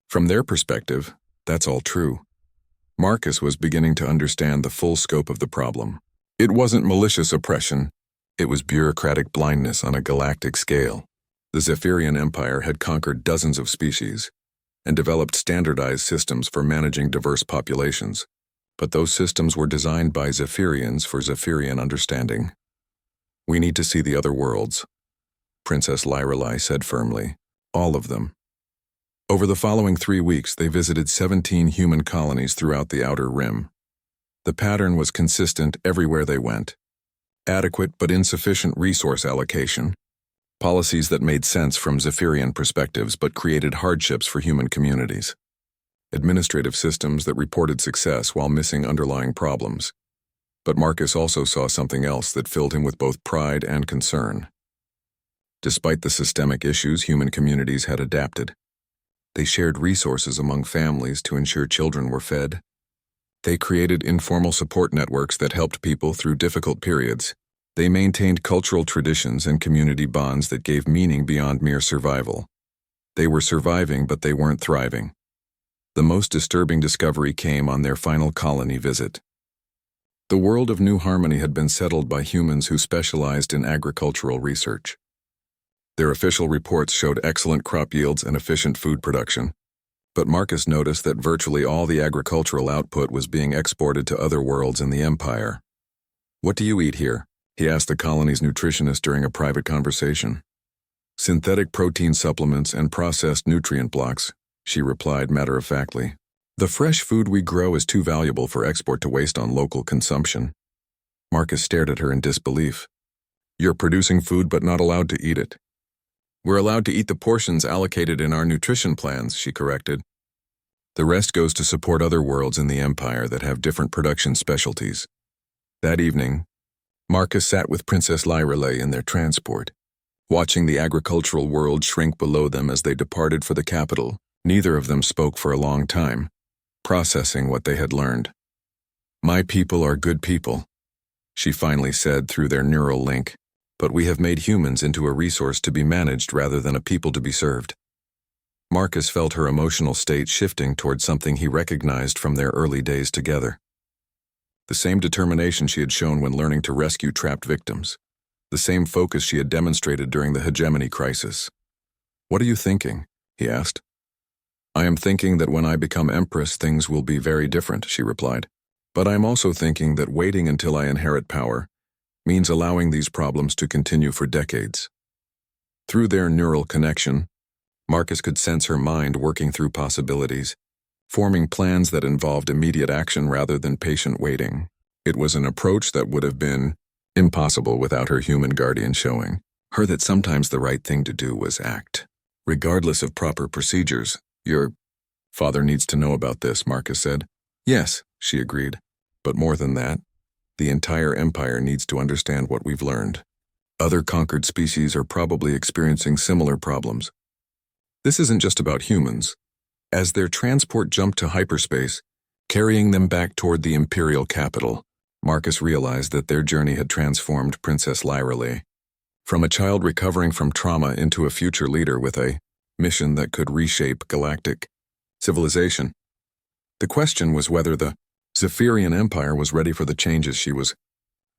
From their perspective, that's all true. Marcus was beginning to understand the full scope of the problem. It wasn't malicious oppression, it was bureaucratic blindness on a galactic scale. The Zephyrian Empire had conquered dozens of species and developed standardized systems for managing diverse populations, but those systems were designed by Zephyrians for Zephyrian understanding. We need to see the other worlds, Princess Lyrelay said firmly. All of them. Over the following 3 weeks, they visited 17 human colonies throughout the Outer Rim. The pattern was consistent everywhere they went. Adequate but insufficient resource allocation, policies that made sense from Zephyrian perspectives but created hardships for human communities, administrative systems that reported success while missing underlying problems. But Marcus also saw something else that filled him with both pride and concern. Despite the systemic issues, human communities had adapted. They shared resources among families to ensure children were fed. They created informal support networks that helped people through difficult periods. They maintained cultural traditions and community bonds that gave meaning beyond mere survival. They were surviving, but they weren't thriving. The most disturbing discovery came on their final colony visit. The world of New Harmony had been settled by humans who specialized in agricultural research. Their official reports showed excellent crop yields and efficient food production. But Marcus noticed that virtually all the agricultural output was being exported to other worlds in the Empire. "What do you eat here?" he asked the colony's nutritionist during a private conversation. "Synthetic protein supplements and processed nutrient blocks," she replied matter-of-factly. "The fresh food we grow is too valuable for export to waste on local consumption." Marcus stared at her in disbelief. "You're producing food but not allowed to eat it." "We're allowed to eat the portions allocated in our nutrition plans," she corrected. "The rest goes to support other worlds in the Empire that have different production specialties." That evening, Marcus sat with Princess Lyrelay in their transport. Watching the agricultural world shrink below them as they departed for the capital, neither of them spoke for a long time, processing what they had learned. "My people are good people," she finally said through their neural link. "But we have made humans into a resource to be managed rather than a people to be served." Marcus felt her emotional state shifting toward something he recognized from their early days together. The same determination she had shown when learning to rescue trapped victims. The same focus she had demonstrated during the hegemony crisis. "What are you thinking?" he asked. "I am thinking that when I become Empress, things will be very different," she replied. "But I am also thinking that waiting until I inherit power means allowing these problems to continue for decades." Through their neural connection, Marcus could sense her mind working through possibilities, forming plans that involved immediate action rather than patient waiting. It was an approach that would have been impossible without her human guardian showing her that sometimes the right thing to do was act, regardless of proper procedures. "Your father needs to know about this," Marcus said. "Yes," she agreed. "But more than that, the entire Empire needs to understand what we've learned. Other conquered species are probably experiencing similar problems. This isn't just about humans." As their transport jumped to hyperspace, carrying them back toward the imperial capital, Marcus realized that their journey had transformed Princess Lyrelay. From a child recovering from trauma into a future leader with a mission that could reshape galactic civilization. The question was whether the Zephyrian Empire was ready for the changes she was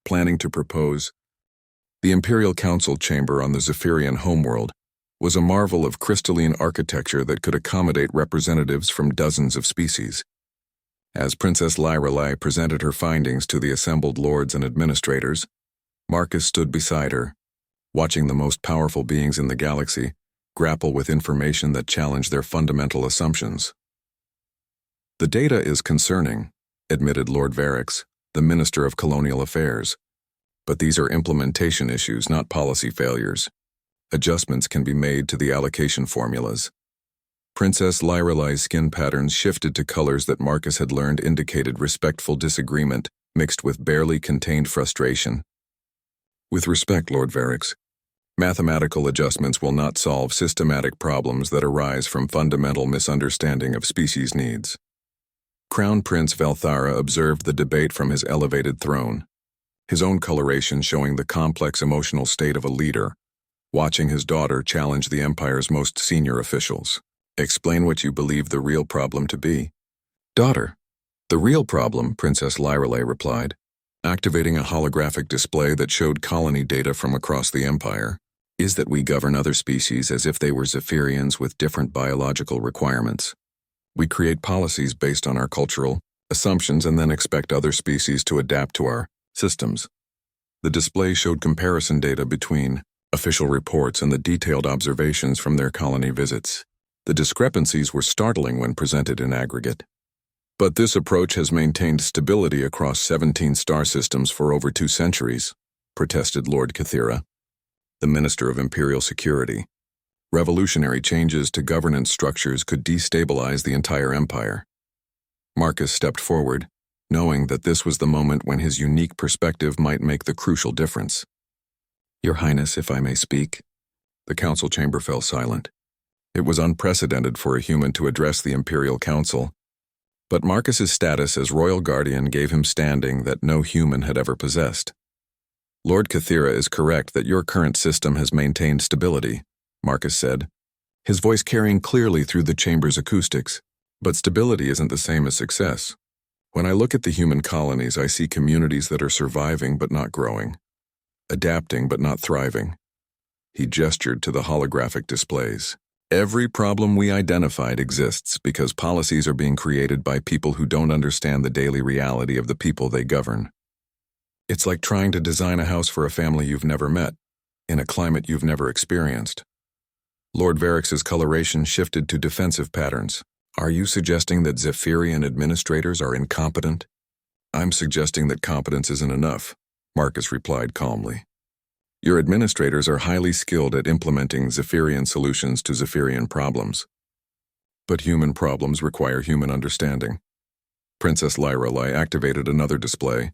planning to propose. The Imperial Council chamber on the Zephyrian homeworld was a marvel of crystalline architecture that could accommodate representatives from dozens of species. As Princess Lyrelai presented her findings to the assembled lords and administrators, Marcus stood beside her, watching the most powerful beings in the galaxy grapple with information that challenged their fundamental assumptions. "The data is concerning," admitted Lord Varix, the Minister of Colonial Affairs. "But these are implementation issues, not policy failures. Adjustments can be made to the allocation formulas." Princess Lyrelai's skin patterns shifted to colors that Marcus had learned indicated respectful disagreement mixed with barely contained frustration. "With respect, Lord Varix, mathematical adjustments will not solve systematic problems that arise from fundamental misunderstanding of species needs." Crown Prince Valthara observed the debate from his elevated throne, his own coloration showing the complex emotional state of a leader, watching his daughter challenge the Empire's most senior officials. "Explain what you believe the real problem to be." "Daughter, the real problem," Princess Lyrelai replied, activating a holographic display that showed colony data from across the Empire, "is that we govern other species as if they were Zephyrians with different biological requirements. We create policies based on our cultural assumptions and then expect other species to adapt to our systems." The display showed comparison data between official reports and the detailed observations from their colony visits. The discrepancies were startling when presented in aggregate. "But this approach has maintained stability across 17 star systems for over 2 centuries, protested Lord Cathera, the Minister of Imperial Security. "Revolutionary changes to governance structures could destabilize the entire empire." Marcus stepped forward, knowing that this was the moment when his unique perspective might make the crucial difference. "Your Highness, if I may speak." The council chamber fell silent. It was unprecedented for a human to address the Imperial Council, but Marcus's status as royal guardian gave him standing that no human had ever possessed. "Lord Cathera is correct that your current system has maintained stability," Marcus said, his voice carrying clearly through the chamber's acoustics. "But stability isn't the same as success. When I look at the human colonies, I see communities that are surviving but not growing, adapting but not thriving." He gestured to the holographic displays. "Every problem we identified exists because policies are being created by people who don't understand the daily reality of the people they govern. It's like trying to design a house for a family you've never met, in a climate you've never experienced." Lord Varix's coloration shifted to defensive patterns. "Are you suggesting that Zephyrian administrators are incompetent?" "I'm suggesting that competence isn't enough," Marcus replied calmly. "Your administrators are highly skilled at implementing Zephyrian solutions to Zephyrian problems. But human problems require human understanding." Princess Lyrelai activated another display,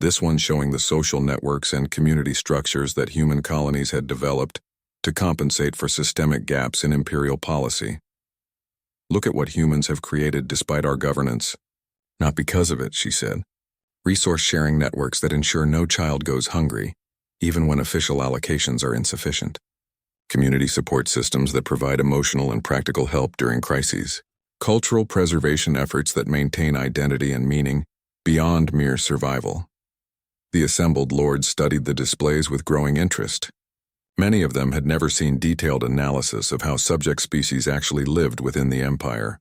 this one showing the social networks and community structures that human colonies had developed to compensate for systemic gaps in imperial policy. "Look at what humans have created despite our governance." "Not because of it," she said. "Resource-sharing networks that ensure no child goes hungry, even when official allocations are insufficient. Community support systems that provide emotional and practical help during crises. Cultural preservation efforts that maintain identity and meaning beyond mere survival." The assembled lords studied the displays with growing interest. Many of them had never seen detailed analysis of how subject species actually lived within the Empire.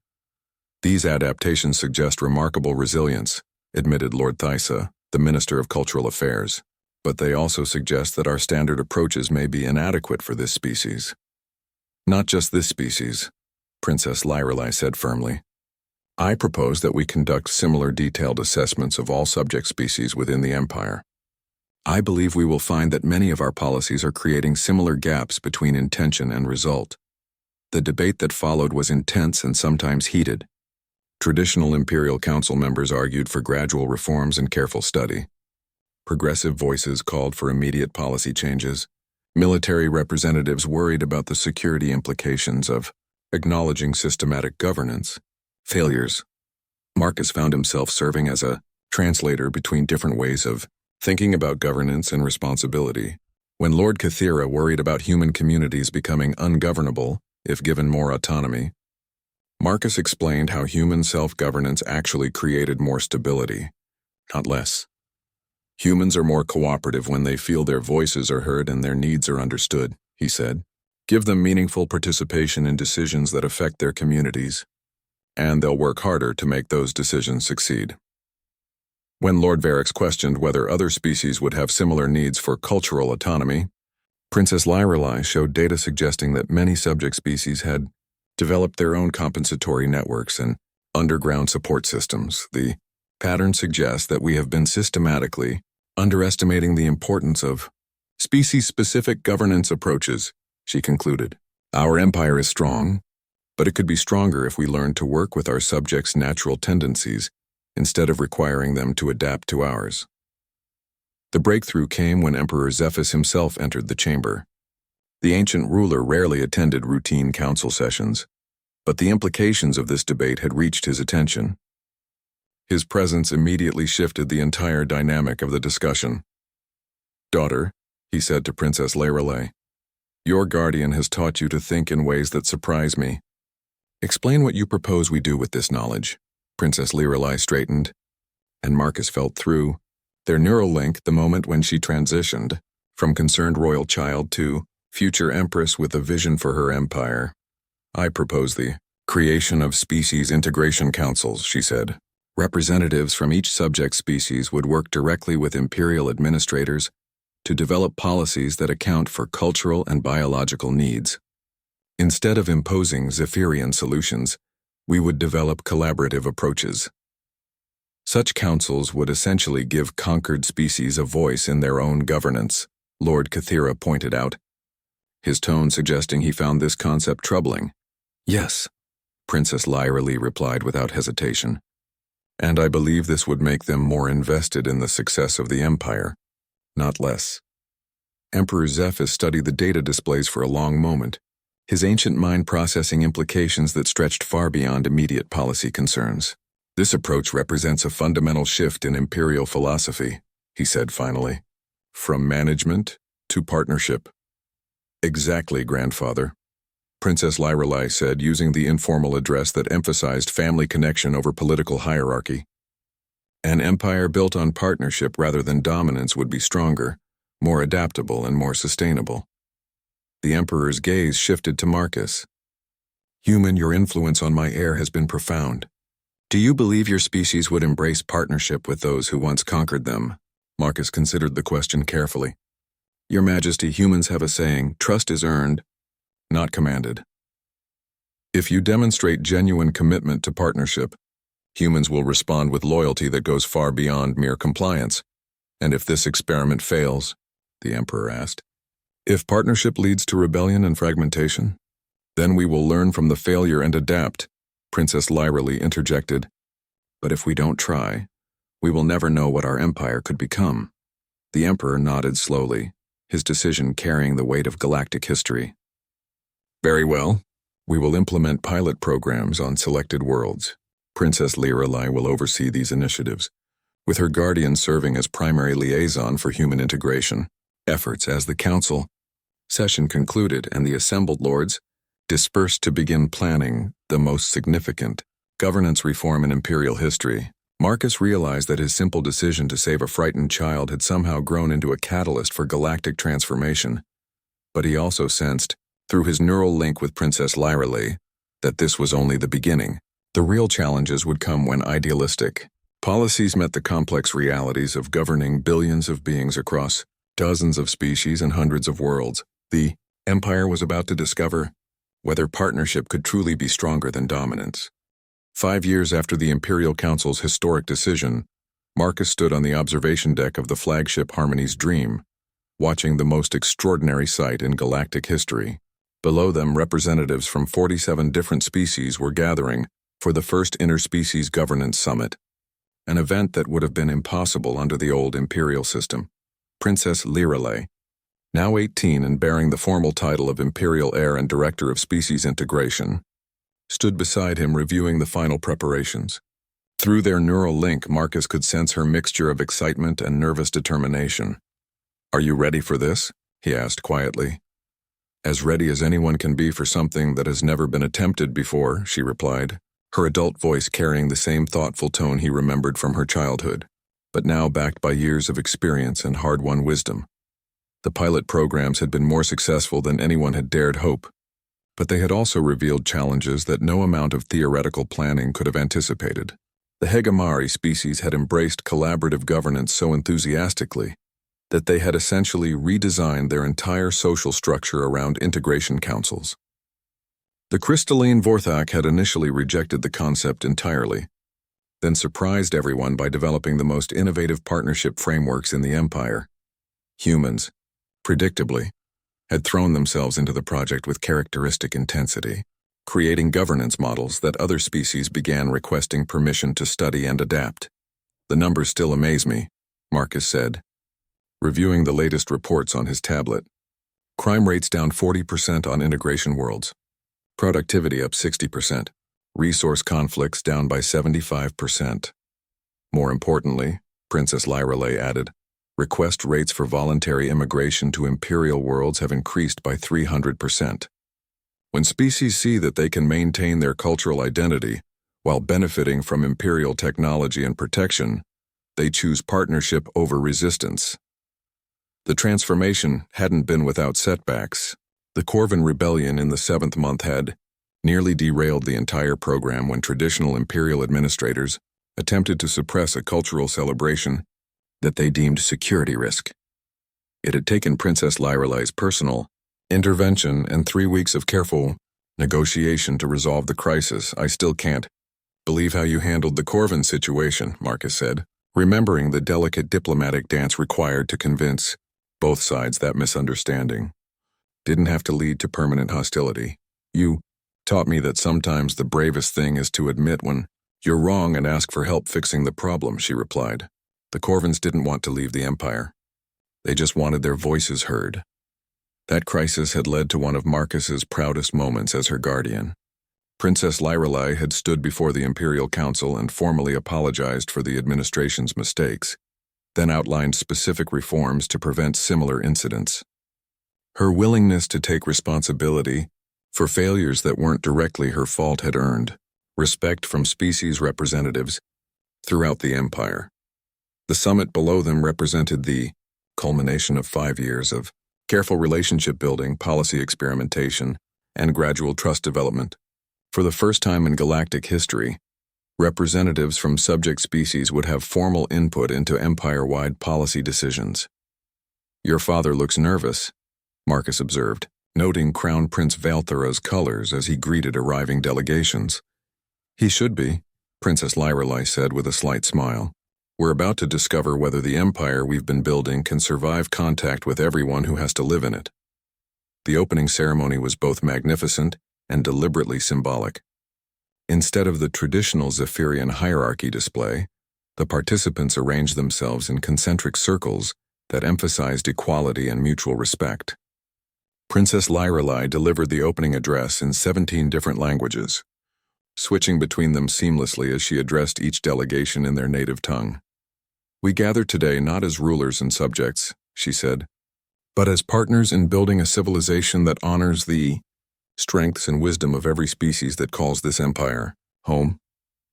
"These adaptations suggest remarkable resilience," admitted Lord Thysa, the Minister of Cultural Affairs. "But they also suggest that our standard approaches may be inadequate for this species." "Not just this species," Princess Lyrelai said firmly. "I propose that we conduct similar detailed assessments of all subject species within the Empire. I believe we will find that many of our policies are creating similar gaps between intention and result." The debate that followed was intense and sometimes heated. Traditional Imperial Council members argued for gradual reforms and careful study. Progressive voices called for immediate policy changes. Military representatives worried about the security implications of acknowledging systematic governance failures. Marcus found himself serving as a translator between different ways of thinking about governance and responsibility. When Lord Kathira worried about human communities becoming ungovernable if given more autonomy, Marcus explained how human self-governance actually created more stability, not less. Humans are more cooperative when they feel their voices are heard and their needs are understood, he said. Give them meaningful participation in decisions that affect their communities, and they'll work harder to make those decisions succeed. When Lord Varix questioned whether other species would have similar needs for cultural autonomy, Princess Lyrelai showed data suggesting that many subject species had developed their own compensatory networks and underground support systems. The pattern suggests that we have been systematically underestimating the importance of species-specific governance approaches, she concluded. Our empire is strong, but it could be stronger if we learned to work with our subjects' natural tendencies instead of requiring them to adapt to ours. The breakthrough came when Emperor Zephys himself entered the chamber. The ancient ruler rarely attended routine council sessions, but the implications of this debate had reached his attention. His presence immediately shifted the entire dynamic of the discussion. "Daughter," he said to Princess Lyrelai, "your guardian has taught you to think in ways that surprise me. Explain what you propose we do with this knowledge." Princess Lyrelai straightened, and Marcus felt through their neural link the moment when she transitioned from concerned royal child to future empress with a vision for her empire. "I propose the creation of species integration councils," she said. "Representatives from each subject species would work directly with imperial administrators to develop policies that account for cultural and biological needs. Instead of imposing Zephyrian solutions, we would develop collaborative approaches. Such councils would essentially give conquered species a voice in their own governance," Lord Kathira pointed out, his tone suggesting he found this concept troubling. "Yes," Princess Lyrelai replied without hesitation. "And I believe this would make them more invested in the success of the empire, not less." Emperor Zephys studied the data displays for a long moment, his ancient mind processing implications that stretched far beyond immediate policy concerns. "This approach represents a fundamental shift in imperial philosophy," he said finally. "From management to partnership." "Exactly, grandfather," Princess Lyrelai said, using the informal address that emphasized family connection over political hierarchy. "An empire built on partnership rather than dominance would be stronger, more adaptable, and more sustainable." The Emperor's gaze shifted to Marcus. "Human, your influence on my heir has been profound. Do you believe your species would embrace partnership with those who once conquered them?" Marcus considered the question carefully. "Your Majesty, humans have a saying, trust is earned, not commanded. If you demonstrate genuine commitment to partnership, humans will respond with loyalty that goes far beyond mere compliance. And if this experiment fails," the Emperor asked, "if partnership leads to rebellion and fragmentation, then we will learn from the failure and adapt," Princess Lyrelai interjected. "But if we don't try, we will never know what our empire could become." The Emperor nodded slowly, his decision carrying the weight of galactic history. "Very well. We will implement pilot programs on selected worlds. Princess Lyrelai will oversee these initiatives, with her guardian serving as primary liaison for human integration efforts." As the council session concluded and the assembled lords dispersed to begin planning the most significant governance reform in imperial history, Marcus realized that his simple decision to save a frightened child had somehow grown into a catalyst for galactic transformation. But he also sensed, through his neural link with Princess Lyrelai, that this was only the beginning. The real challenges would come when idealistic policies met the complex realities of governing billions of beings across dozens of species and hundreds of worlds. The empire was about to discover whether partnership could truly be stronger than dominance. 5 years after the Imperial Council's historic decision, Marcus stood on the observation deck of the flagship Harmony's Dream, watching the most extraordinary sight in galactic history. Below them, representatives from 47 different species were gathering for the first Interspecies Governance Summit, an event that would have been impossible under the old imperial system. Princess Lyrelai, now 18 and bearing the formal title of Imperial Heir and Director of Species Integration, stood beside him reviewing the final preparations. Through their neural link, Marcus could sense her mixture of excitement and nervous determination. "Are you ready for this?" he asked quietly. As ready as anyone can be for something that has never been attempted before, she replied, her adult voice carrying the same thoughtful tone he remembered from her childhood, but now backed by years of experience and hard-won wisdom. The pilot programs had been more successful than anyone had dared hope, but they had also revealed challenges that no amount of theoretical planning could have anticipated. The HFY species had embraced collaborative governance so enthusiastically that they had essentially redesigned their entire social structure around integration councils. The crystalline Vorthak had initially rejected the concept entirely, then surprised everyone by developing the most innovative partnership frameworks in the Empire. Humans, predictably, had thrown themselves into the project with characteristic intensity, creating governance models that other species began requesting permission to study and adapt. The numbers still amaze me, Marcus said, reviewing the latest reports on his tablet. Crime rates down 40% on integration worlds. Productivity up 60%. Resource conflicts down by 75%. More importantly, Princess Lyreley added, request rates for voluntary immigration to Imperial worlds have increased by 300%. When species see that they can maintain their cultural identity while benefiting from Imperial technology and protection, they choose partnership over resistance. The transformation hadn't been without setbacks. The Corvin Rebellion in the 7th month had nearly derailed the entire program when traditional Imperial administrators attempted to suppress a cultural celebration that they deemed security risk. It had taken Princess Lyreley's personal intervention and 3 weeks of careful negotiation to resolve the crisis. I still can't believe how you handled the Corvin situation, Marcus said, remembering the delicate diplomatic dance required to convince both sides that misunderstanding didn't have to lead to permanent hostility. You taught me that sometimes the bravest thing is to admit when you're wrong and ask for help fixing the problem, she replied. The Corvins didn't want to leave the Empire. They just wanted their voices heard. That crisis had led to one of Marcus's proudest moments as her guardian. Princess Lyreley had stood before the Imperial Council and formally apologized for the administration's mistakes, then outlined specific reforms to prevent similar incidents. Her willingness to take responsibility for failures that weren't directly her fault had earned respect from species representatives throughout the Empire. The summit below them represented the culmination of 5 years of careful relationship building, policy experimentation, and gradual trust development. For the first time in galactic history, representatives from subject species would have formal input into empire-wide policy decisions. Your father looks nervous, Marcus observed, noting Crown Prince Valthera's colors as he greeted arriving delegations. He should be, Princess Lyreley said with a slight smile. We're about to discover whether the empire we've been building can survive contact with everyone who has to live in it. The opening ceremony was both magnificent and deliberately symbolic. Instead of the traditional Zephyrian hierarchy display, the participants arranged themselves in concentric circles that emphasized equality and mutual respect. Princess Lyreley delivered the opening address in 17 different languages, switching between them seamlessly as she addressed each delegation in their native tongue. We gather today not as rulers and subjects, she said, but as partners in building a civilization that honors the strengths and wisdom of every species that calls this empire home.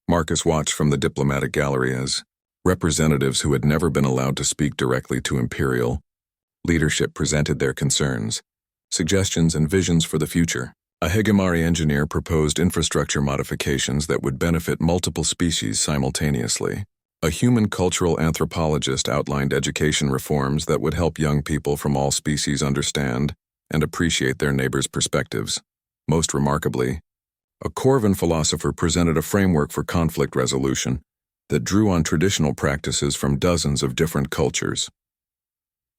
Marcus watched from the diplomatic gallery as representatives who had never been allowed to speak directly to Imperial leadership presented their concerns, suggestions, and visions for the future. A HFY engineer proposed infrastructure modifications that would benefit multiple species simultaneously. A human cultural anthropologist outlined education reforms that would help young people from all species understand and appreciate their neighbors' perspectives. Most remarkably, a Corvin philosopher presented a framework for conflict resolution that drew on traditional practices from dozens of different cultures.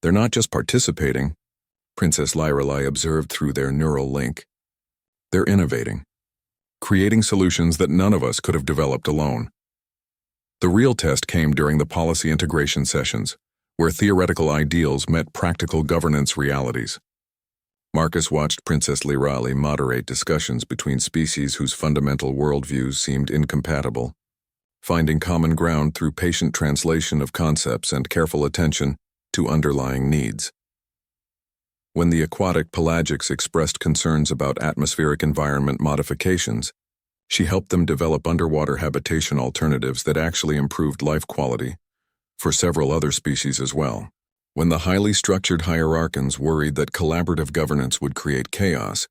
They're not just participating, Princess Lyreley observed through their neural link. They're innovating, creating solutions that none of us could have developed alone. The real test came during the policy integration sessions, where theoretical ideals met practical governance realities. Marcus watched Princess Lyreley moderate discussions between species whose fundamental worldviews seemed incompatible, finding common ground through patient translation of concepts and careful attention to underlying needs. When the aquatic pelagics expressed concerns about atmospheric environment modifications, she helped them develop underwater habitation alternatives that actually improved life quality for several other species as well. When the highly structured hierarchans worried that collaborative governance would create chaos,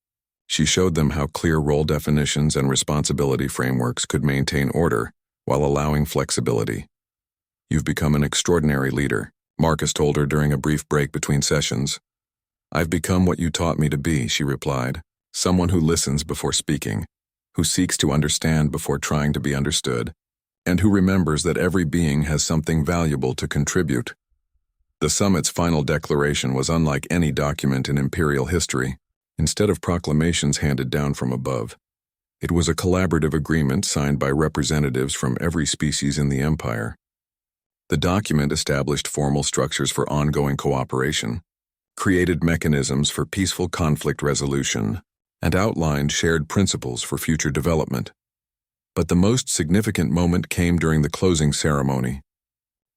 she showed them how clear role definitions and responsibility frameworks could maintain order while allowing flexibility. "You've become an extraordinary leader," Marcus told her during a brief break between sessions. "I've become what you taught me to be," she replied, "someone who listens before speaking, who seeks to understand before trying to be understood, and who remembers that every being has something valuable to contribute." The summit's final declaration was unlike any document in imperial history. Instead of proclamations handed down from above, it was a collaborative agreement signed by representatives from every species in the empire. The document established formal structures for ongoing cooperation, created mechanisms for peaceful conflict resolution, and outlined shared principles for future development. But the most significant moment came during the closing ceremony,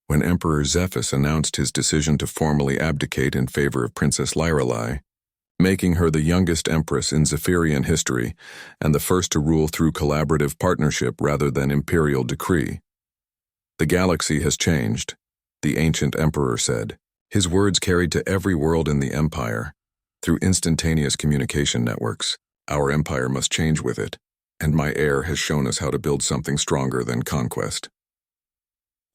when Emperor Zephus announced his decision to formally abdicate in favor of Princess Lyrelai, making her the youngest empress in Zephyrian history and the first to rule through collaborative partnership rather than imperial decree. "The galaxy has changed," the ancient emperor said, his words carried to every world in the empire through instantaneous communication networks. "Our empire must change with it, and my heir has shown us how to build something stronger than conquest."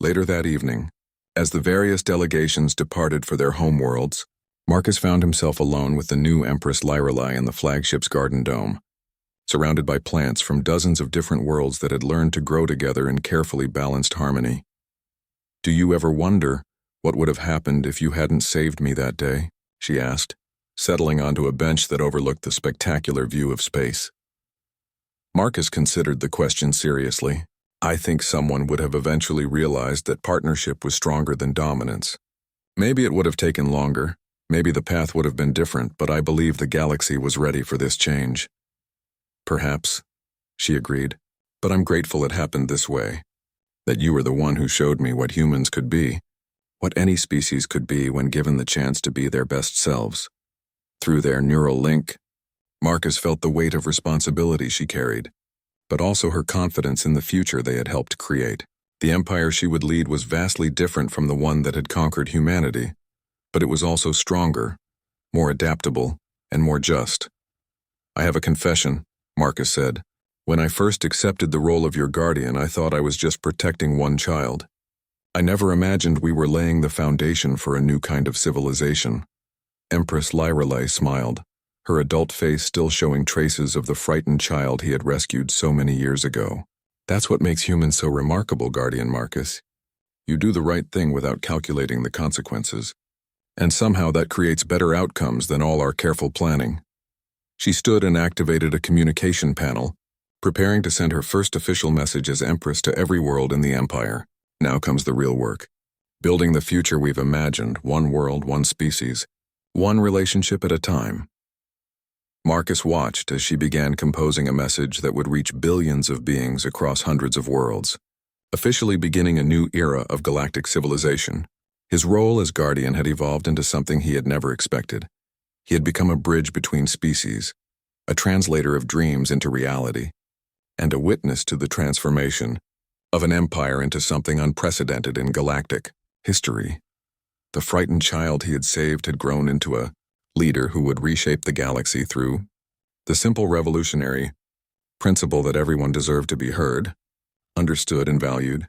Later that evening, as the various delegations departed for their homeworlds, Marcus found himself alone with the new Empress Lyrelai in the flagship's garden dome, surrounded by plants from dozens of different worlds that had learned to grow together in carefully balanced harmony. "Do you ever wonder what would have happened if you hadn't saved me that day?" she asked, settling onto a bench that overlooked the spectacular view of space. Marcus considered the question seriously. "I think someone would have eventually realized that partnership was stronger than dominance. Maybe it would have taken longer, maybe the path would have been different, but I believe the galaxy was ready for this change." "Perhaps," she agreed, "but I'm grateful it happened this way, that you were the one who showed me what humans could be, what any species could be when given the chance to be their best selves." Through their neural link, Marcus felt the weight of responsibility she carried, but also her confidence in the future they had helped create. The empire she would lead was vastly different from the one that had conquered humanity, but it was also stronger, more adaptable, and more just. "I have a confession," Marcus said. "When I first accepted the role of your guardian, I thought I was just protecting one child. I never imagined we were laying the foundation for a new kind of civilization." Empress Lyrelai smiled, her adult face still showing traces of the frightened child he had rescued so many years ago. "That's what makes humans so remarkable, Guardian Marcus. You do the right thing without calculating the consequences. And somehow that creates better outcomes than all our careful planning." She stood and activated a communication panel, preparing to send her first official message as Empress to every world in the Empire. Now comes the real work. Building the future we've imagined, one world, one species, one relationship at a time. Marcus watched as she began composing a message that would reach billions of beings across hundreds of worlds, officially beginning a new era of galactic civilization. His role as guardian had evolved into something he had never expected. He had become a bridge between species, a translator of dreams into reality, and a witness to the transformation of an empire into something unprecedented in galactic history. The frightened child he had saved had grown into a leader who would reshape the galaxy through the simple revolutionary principle that everyone deserved to be heard, understood, and valued.